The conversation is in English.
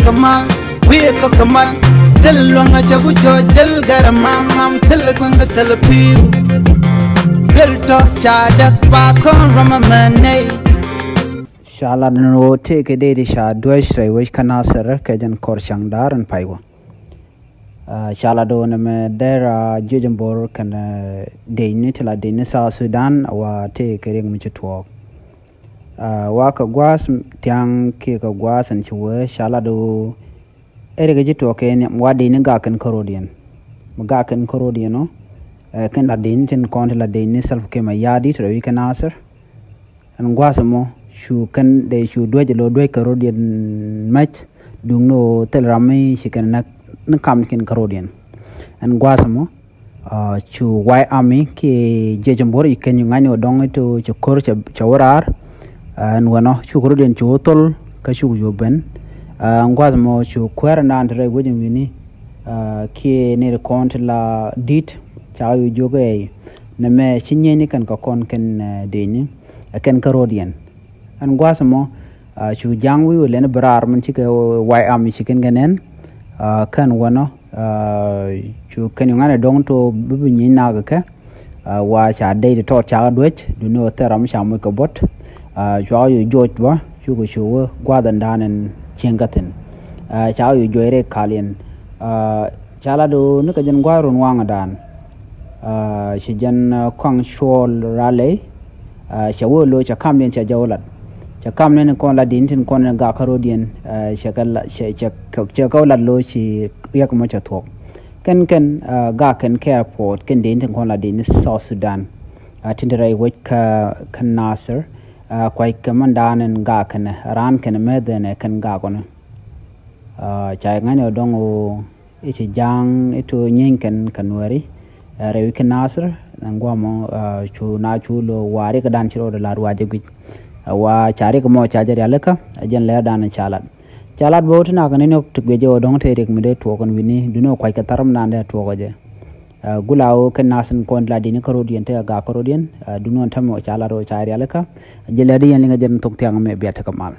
kamal we ko kamal tel longa chagu jojel garamam tel gonga tel piu belto chadak pa kon ramamane shala no take a day sha doish rai wish kana sar kajan kor shangdar an paiwa shala do na me dera jujambor kana de ni tela de ni sa Sudan wa take ring mu chitwo wa ka gwas tiang ke ka gwas an chwe shala do ere ga jitwo ke ni wa de ni ga kan karodian ga kan karodian no kan la de ni tin kon la de ni self ke ma yadi to wi kana sar an gwas mo shu kan de shu doje lo doy karodian match dung no tel rami shikan na kam kin karodian an gwas mo chu wai army ke jejambor iken ngani odong to chokor chawarar an wano chu karodian chu tol ka chu yo ben ngwas mo chu kwera na andre wojin wini ke ne kont la dit cha yu joge na me chinye ni kan ka kon ken de ni ken karodian an gwas mo chu jang wi le ne brar man chike wai army chiken ganen kan wano chu kan ngane dong to bibi ni na ga wa cha de to cha dwech du no teram cha mo ko bot cho yu joj ba chu ko chu gwa dan danen chengaten cha yu joire kalien chala do ne ka jan gwa ron wanga dan shi jan kwang shol rale shawo lo cha kam len cha jawlat cha kam ne kon la din tin kon ga karodian shakal cha ka la lo chi yak mo cha thok ken ga ken airport ken din tin kon la din South Sudan tinderai wek ka kan nasir kwai kamandanen ga ken ran ken meden ken ga kono cha ngane dongo ichi jang itu nyen ken kanwari rewi ken nasir ngwa mo chu na chu lo wari ka dan chiro la ruaje gi wa chari ko mo chajar yalaka ajan Läär dan chalat bot na kan ne to gejo dong te rek mide to kon wini duno kwai ka taram na nda to goje gulawo ken nasin kon la dini karodian te ga karodian duno tamo chala ro chari yalaka jeladi yan linga jan tok tiang me biata kamal